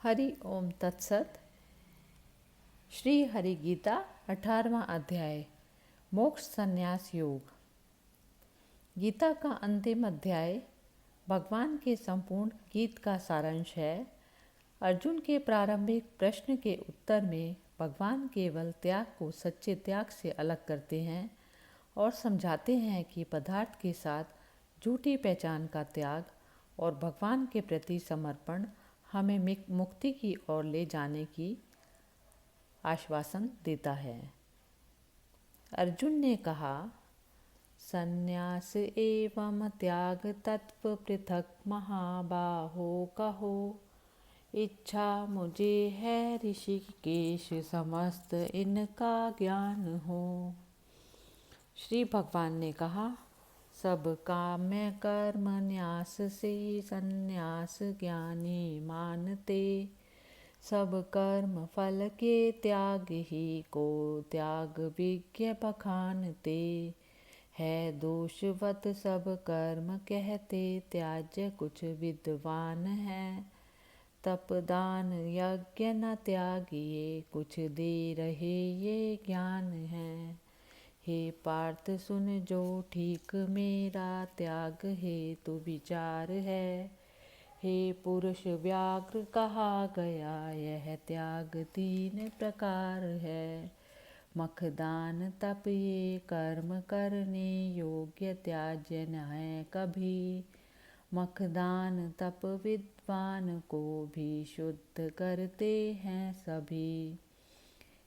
हरि ओम तत्सत। श्री हरि गीता 18वां अध्याय मोक्ष संन्यास योग। गीता का अंतिम अध्याय भगवान के संपूर्ण गीत का सारांश है। अर्जुन के प्रारंभिक प्रश्न के उत्तर में भगवान केवल त्याग को सच्चे त्याग से अलग करते हैं और समझाते हैं कि पदार्थ के साथ झूठी पहचान का त्याग और भगवान के प्रति समर्पण हमें मुक्ति की ओर ले जाने की आश्वासन देता है। अर्जुन ने कहा, संन्यास एवं त्याग तत्व पृथक महाबाहो कहो, इच्छा मुझे है ऋषिकेश समस्त इनका ज्ञान हो। श्री भगवान ने कहा, सब काम्य कर्म न्यास से संन्यास ज्ञानी मानते, सब कर्म फल के त्याग ही को त्याग विज्ञ बखानते, है दोषवत सब कर्म कहते त्याज्य कुछ विद्वान है, तपदान यज्ञ न त्यागिए कुछ दे रहे ये ज्ञान है। हे पार्थ सुन जो ठीक मेरा त्याग हेतु विचार है, हे पुरुष व्याघ्र कहा गया यह त्याग 3 प्रकार है, मखदान तप ये कर्म करने योग्य त्याज्य न है कभी, मखदान तप विद्वान को भी शुद्ध करते हैं सभी,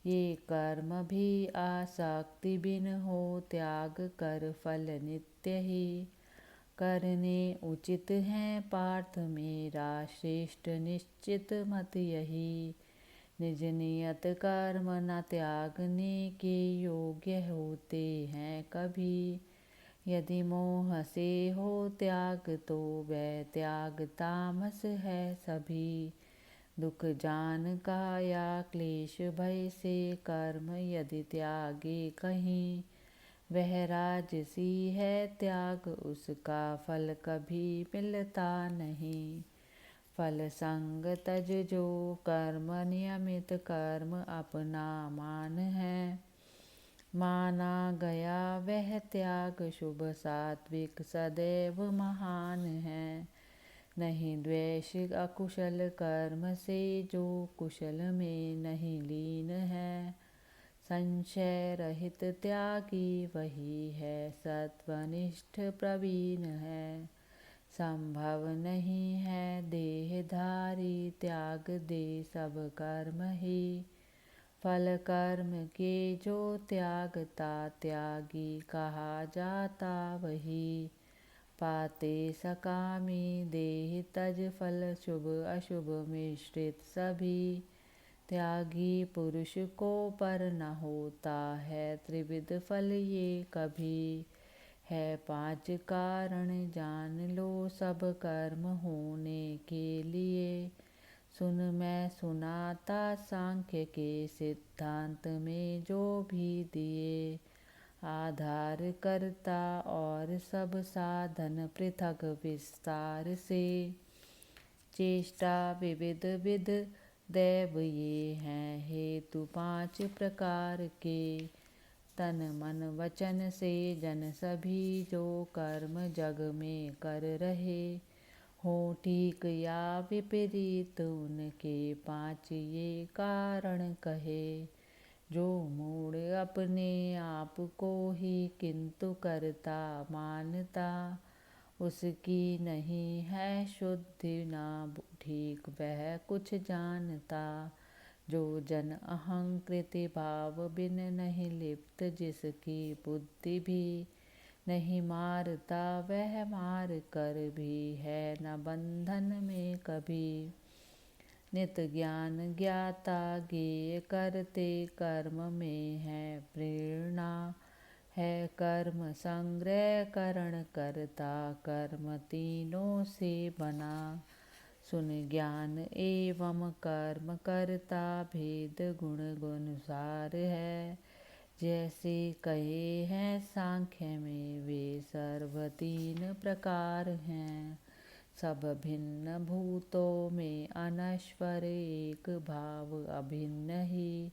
ये कर्म भी आसक्ति बिन हो त्याग कर फल नित्य ही, करने उचित है पार्थ मेरा श्रेष्ठ निश्चित मत यही, निज नियत कर्म न त्यागने के योग्य होते हैं कभी, यदि मोह से हो त्याग तो वह त्याग तामस है सभी, दुख जान का या क्लेश भय से कर्म यदि त्यागे कहीं, वह राजसी है त्याग उसका फल कभी मिलता नहीं, फल संग तज जो कर्म नियमित कर्म अपना मान है, माना गया वह त्याग शुभ सात्विक सदैव महान है, नहीं द्वेष अकुशल कर्म से जो कुशल में नहीं लीन है, संशय रहित त्यागी वही है सत्वनिष्ठ प्रवीण है, संभव नहीं है देहधारी त्याग दे सब कर्म ही, फल कर्म के जो त्यागता त्यागी कहा जाता वही, पाते सकामी देह तज फल शुभ अशुभ मिश्रित सभी, त्यागी पुरुष को पर न होता है त्रिविध फल ये कभी, है 5 कारण जान लो सब कर्म होने के लिए, सुन मैं सुनाता सांख्य के सिद्धांत में जो भी दिए, आधार करता और सब साधन पृथक विस्तार से, चेष्टा विविध विध दैव ये हैं हेतु 5 प्रकार के, तन मन वचन से जन सभी जो कर्म जग में कर रहे, हो ठीक या विपरीत उनके 5 ये कारण कहे, जो मूढ़ अपने आप को ही किंतु करता मानता, उसकी नहीं है शुद्धि ना ठीक वह कुछ जानता, जो जन अहंकृति भाव बिन नहीं लिप्त जिसकी बुद्धि भी नहीं मारता, वह मार कर भी है न बंधन में कभी, नित ज्ञान ज्ञाता ज्ञेय करते कर्म में है प्रेरणा, है कर्म संग्रह करण करता कर्म तीनों से बना, सुन ज्ञान एवं कर्म करता भेद गुण गुणसार है, जैसे कहे हैं सांख्य में वे सर्व 3 प्रकार हैं, सब भिन्न भूतों में अनश्वर एक भाव अभिन्न ही।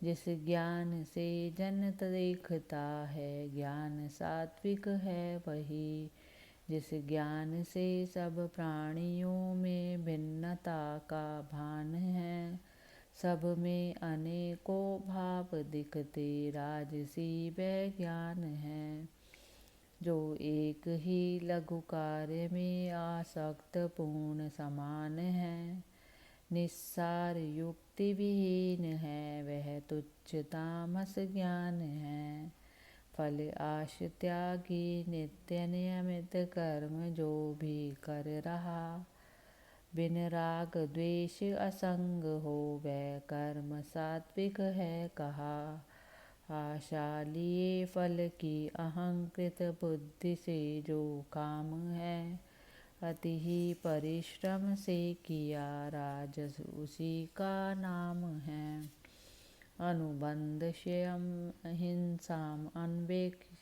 जिस ज्ञान से जनत देखता है ज्ञान सात्विक है वही। जिस ज्ञान से सब प्राणियों में भिन्नता का भान है सब में अनेकों भाव दिखते राजसी वह ज्ञान है। जो एक ही लघु कार्य में आसक्त पूर्ण समान है निस्सार युक्ति विहीन है वह तुच्छ तामस ज्ञान है। फल आश त्यागी नित्य नियमित कर्म जो भी कर रहा बिन राग द्वेष असंग हो वह कर्म सात्विक है कहा। आशा लिए फल की अहंकृत बुद्धि से जो काम है अति ही परिश्रम से किया राजस उसी का नाम है। अनुबंध श्यम हिंसाम अनवेक्ष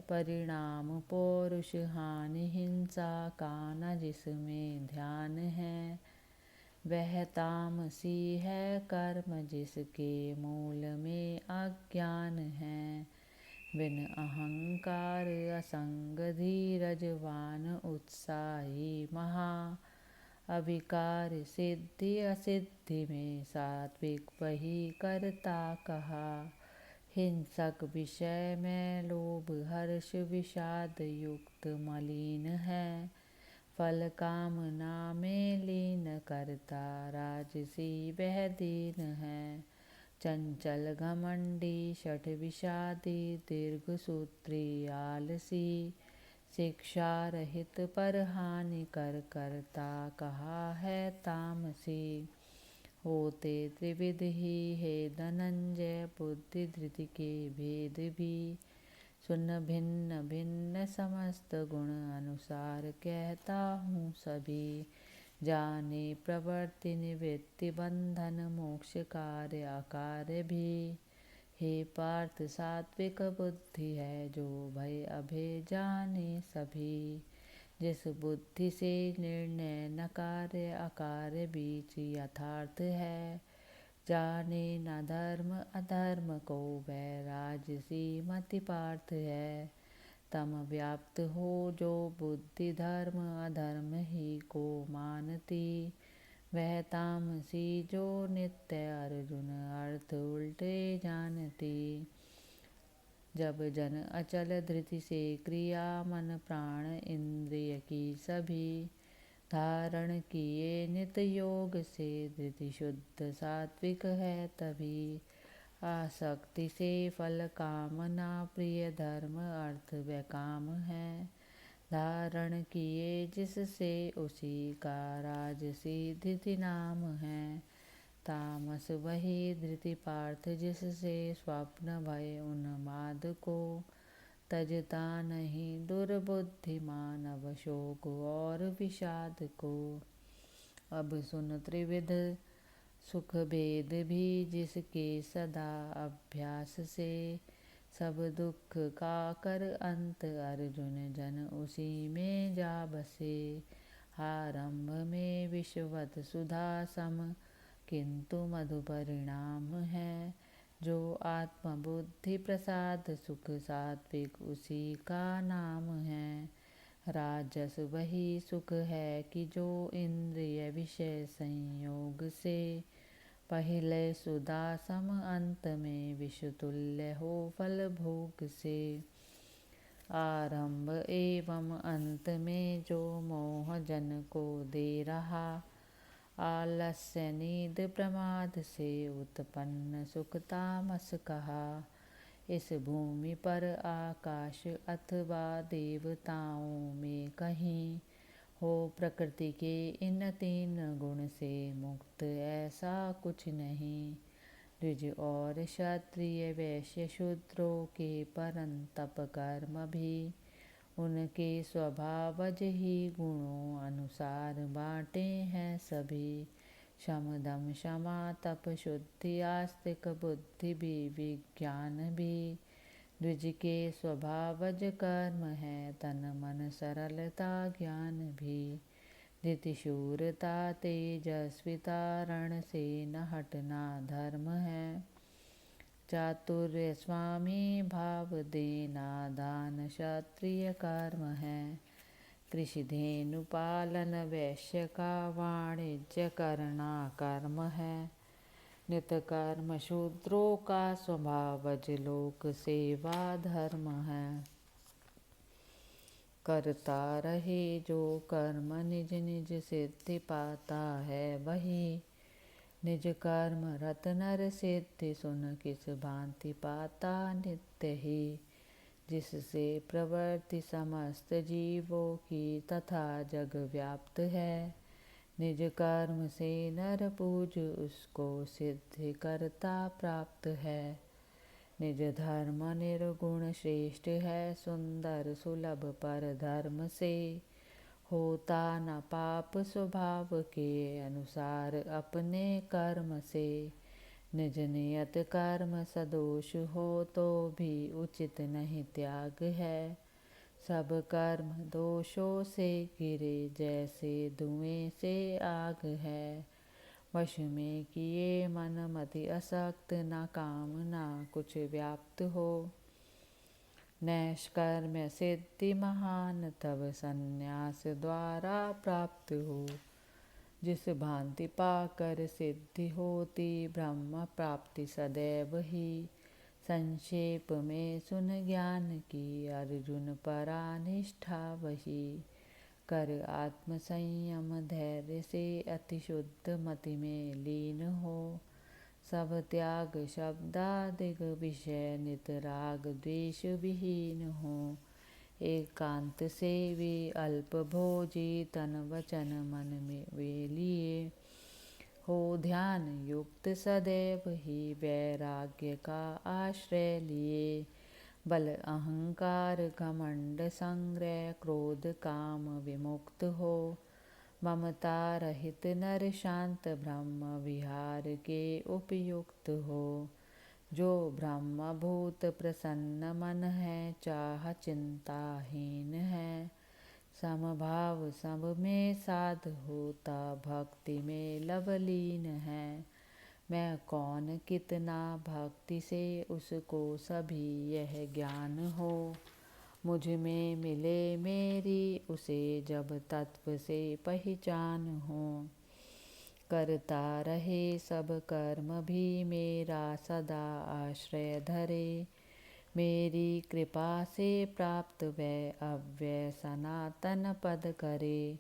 परिणाम पौरुष हानि हिंसा का न जिसमें ध्यान है वह तामसी है कर्म जिसके मूल में अज्ञान है। बिन अहंकार असंग धीरजवान उत्साही महा अविकार सिद्धि असिद्धि में सात्विक वही करता कहा। हिंसक विषय में लोभ हर्ष विषाद युक्त मलिन है फल कामना में लीन करता राजसी वह दीन है। चंचल घमंडी शठ विषादी दीर्घ सूत्री आलसी शिक्षा रहित पर हानि कर करता कहा है तामसी। होते त्रिविध ही हे धनंजय बुद्धि धृति के भेद भी सुन भिन्न भिन्न समस्त गुण अनुसार कहता हूँ सभी। जाने प्रवृत्ति निवृत्ति बंधन मोक्ष कार्य अकार्य भी। हे पार्थ सात्विक बुद्धि है जो भय अभय जाने सभी। जिस बुद्धि से निर्णय न कार्य अकार्य बीच यथार्थ है जाने न धर्म अधर्म को वह राजसी मति पार्थ है। तम व्याप्त हो जो बुद्धि धर्म अधर्म ही को मानती वह तामसी जो नित्य अर्जुन अर्थ उल्टे जानती। जब जन अचल धृति से क्रिया मन प्राण इंद्रिय की सभी धारण किए नित योग से धृति शुद्ध सात्विक है तभी। आसक्ति से फल कामना प्रिय धर्म अर्थ व काम है धारण किए जिससे उसी का राजसी धृति नाम है। तामस वही धृति पार्थ जिससे स्वप्न भय उन्माद को तजता नहीं दुर्बुद्धि मानव शोक और विषाद को। अब सुन त्रिविध सुख भेद भी जिसके सदा अभ्यास से सब दुख का कर अंत अर्जुन जन उसी में जा बसे। आरंभ में विषवत सुधा सम किंतु मधु परिणाम है जो आत्मबुद्धि प्रसाद सुख सात्विक उसी का नाम है। राजस वही सुख है कि जो इंद्रिय विषय संयोग से पहले सुधा सम अंत में विषतुल्य हो फल भोग से। आरंभ एवं अंत में जो मोह जन को दे रहा आलस्य नींद प्रमाद से उत्पन्न सुख तामस कहा। इस भूमि पर आकाश अथवा देवताओं में कहीं हो प्रकृति के इन तीन गुण से मुक्त ऐसा कुछ नहीं। द्विज और क्षत्रिय वैश्य शूद्रों के परंतप कर्म भी उनके स्वभावज ही गुणों अनुसार बाँटे हैं सभी। शम दम क्षमा तप शुद्धि आस्तिक बुद्धि भी विज्ञान भी द्विज के स्वभावज कर्म है, तन मन सरलता ज्ञान भी। धृति शूरता तेजस्विता, रण से न हटना धर्म है। चातुर्य स्वामी भाव देना, दान क्षत्रिय कर्म है। कृषि धेनु पालन वैश्य का, वाणिज्य करना कर्म है। नित कर्म शूद्रों का, स्वभावज लोक सेवा धर्म है। करता रहे जो कर्म, निज निज सिद्धि पाता है वही। निज कर्म रत नर सिद्धि, सुन किस भांति पाता नित्य ही। जिससे प्रवृत्ति समस्त जीवों की, तथा जग व्याप्त है। निज कर्म से नर पूज, उसको सिद्धि करता प्राप्त है। निज धर्म निर्गुण श्रेष्ठ है, सुंदर सुलभ पर धर्म से। होता न पाप स्वभाव के, अनुसार अपने कर्म से। निज नियत कर्म सदोष हो, तो भी उचित नहीं त्याग है। सब कर्म दोषों से घिरे, जैसे धुएं से आग है। वश में किए मन मति असक्त, न काम न कुछ व्याप्त हो। नैष्कर्म्य सिद्धि महान, तब संन्यास द्वारा प्राप्त हो। जिस भांति पाकर सिद्धि होती, ब्रह्म प्राप्ति सदैव ही। संक्षेप में सुन ज्ञान की, अर्जुन परा निष्ठा वही। कर आत्म संयम धैर्य से, अति शुद्ध मति में लीन हो। सब त्याग शब्दादिग विषय, नित राग द्वेष विहीन हो। एकांत से वे अल्प भोजी, तन वचन मन में वे लिए। हो ध्यान युक्त सदैव ही, वैराग्य का आश्रय लिए। बल अहंकार घमंड संग्रह, क्रोध काम विमुक्त हो। ममता रहित नर शांत, ब्रह्म विहार के उपयुक्त हो। जो ब्रह्म भूत प्रसन्न मन है, चाह चिंताहीन है। समभाव सब में साध होता, भक्ति में लवलीन है। मैं कौन कितना भक्ति से, उसको सभी यह ज्ञान हो। मुझ में मिले मेरी, उसे जब तत्व से पहचान हो। करता रहे सब कर्म भी, मेरा सदा आश्रय धरे। मेरी कृपा से प्राप्त वै अव्यय सनातन पद करे।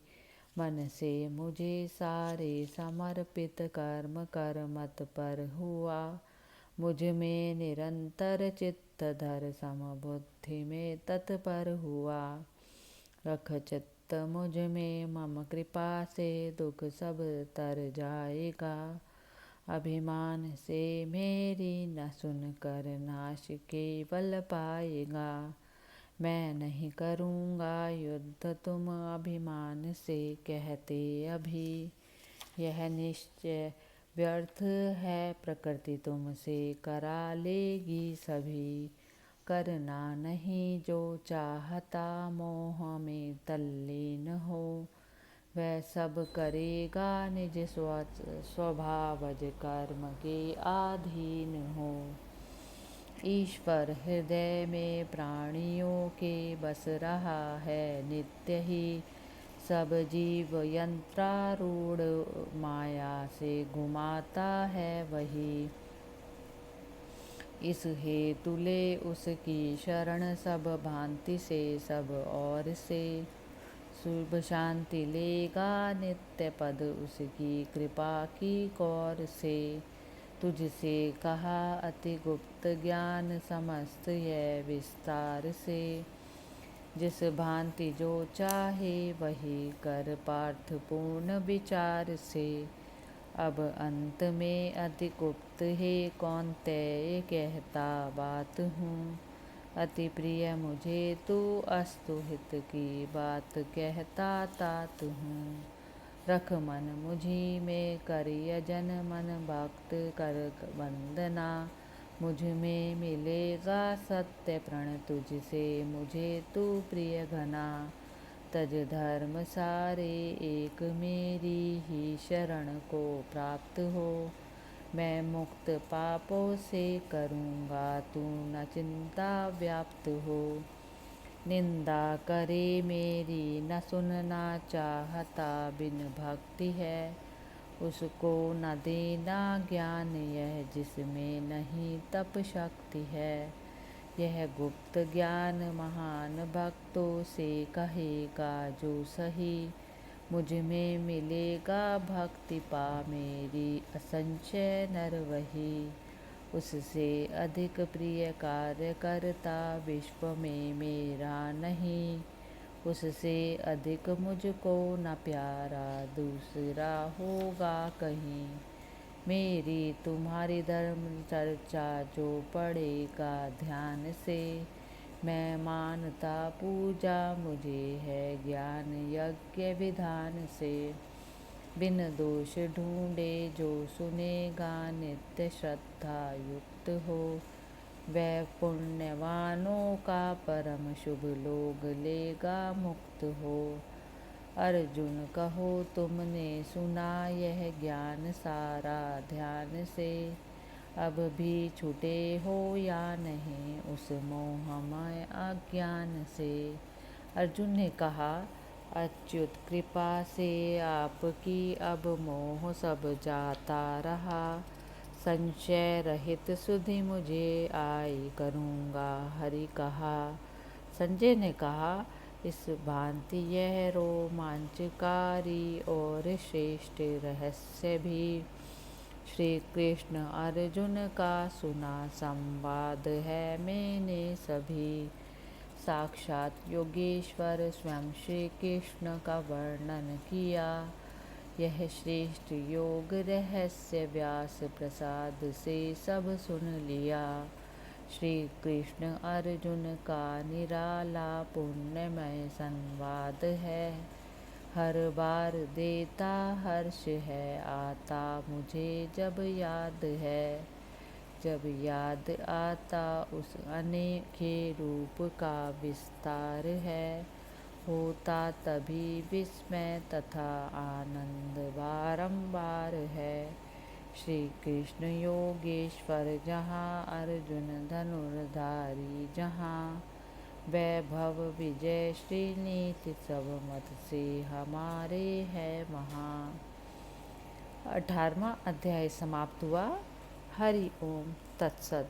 मन से मुझे सारे समर्पित, कर्म कर मत पर हुआ। मुझ में निरंतर चित्त धर, समबुद्धि में तत्पर हुआ। रख चित्त मुझ में मम कृपा से, दुख सब तर जाएगा। अभिमान से मेरी न सुन कर, नाश केवल पाएगा। मैं नहीं करूँगा युद्ध तुम अभिमान से कहते अभी। यह निश्चय व्यर्थ है, प्रकृति तुमसे करा लेगी सभी। करना नहीं जो चाहता, मोह में तल्लीन हो। वह सब करेगा निज स्वभावज, कर्म के अधीन हो। ईश्वर हृदय में प्राणियों के बस रहा है नित्य ही। सब जीव यंत्रारूढ़, माया से घुमाता है वही। इस हेतु ले उसकी शरण, सब भांति से सब और से। शुभ शांति लेगा नित्य पद, उसकी कृपा की कौर से। तुझसे कहा अति गुप्त ज्ञान, समस्त यह विस्तार से। जिस भांति जो चाहे वही कर, पार्थ पूर्ण विचार से। अब अंत में अति गुप्त है, कौन्तेय कहता बात हूँ। अति प्रिय मुझे तू, अस्तु हित की बात कहता तात हूँ। रख मन मुझी में कर यजन, मन भक्त कर वंदना। मुझ में मिलेगा सत्य प्रण तुझसे, मुझे तू प्रिय घना। तज धर्म सारे एक मेरी ही शरण को प्राप्त हो। मैं मुक्त पापों से करूँगा तू न चिंता व्याप्त हो। निंदा करे मेरी न सुनना चाहता, बिन भक्ति है उसको न देना ज्ञान यह, जिसमें नहीं तप शक्ति है। यह गुप्त ज्ञान महान भक्तों से कहेगा जो सही। मुझ में मिलेगा भक्ति पा मेरी, असंशय नर वही। उससे अधिक प्रिय कार्य करता विश्व में मेरा नहीं। उससे अधिक मुझको न प्यारा दूसरा होगा कहीं। मेरी तुम्हारी धर्म चर्चा जो पढ़ेगा ध्यान से, मैं मानता पूजा मुझे है ज्ञान यज्ञ विधान से। बिन दोष ढूंढे जो सुनेगा नित्य श्रद्धा युक्त हो, वह पुण्यवानों का परम शुभ लोग लेगा मुक्त हो। अर्जुन कहो तुमने सुना यह ज्ञान सारा ध्यान से, अब भी छूटे हो या नहीं उस मोहमय अज्ञान से। अर्जुन ने कहा, अच्युत कृपा से आपकी अब मोह सब जाता रहा। संशय रहित सुधि मुझे आई करूँगा हरि कहा। संजय ने कहा, इस भांति यह रोमांचकारी और श्रेष्ठ रहस्य भी श्री कृष्ण अर्जुन का सुना संवाद है मैंने सभी। साक्षात योगेश्वर स्वयं श्री कृष्ण का वर्णन किया। यह श्रेष्ठ योग रहस्य व्यास प्रसाद से सब सुन लिया। श्री कृष्ण अर्जुन का निराला पुण्यमय संवाद है। हर बार देता हर्ष है आता मुझे जब याद है। जब याद आता उस अनेके रूप का विस्तार है, होता तभी विस्मय तथा आनंद बारंबार है। श्री कृष्ण योगेश्वर जहाँ, अर्जुन धनुर्धारी जहाँ, वैभव विजय श्रीनीति सब मत से हमारे है महा। 18वां अध्याय समाप्त हुआ। हरि ओम तत्सत।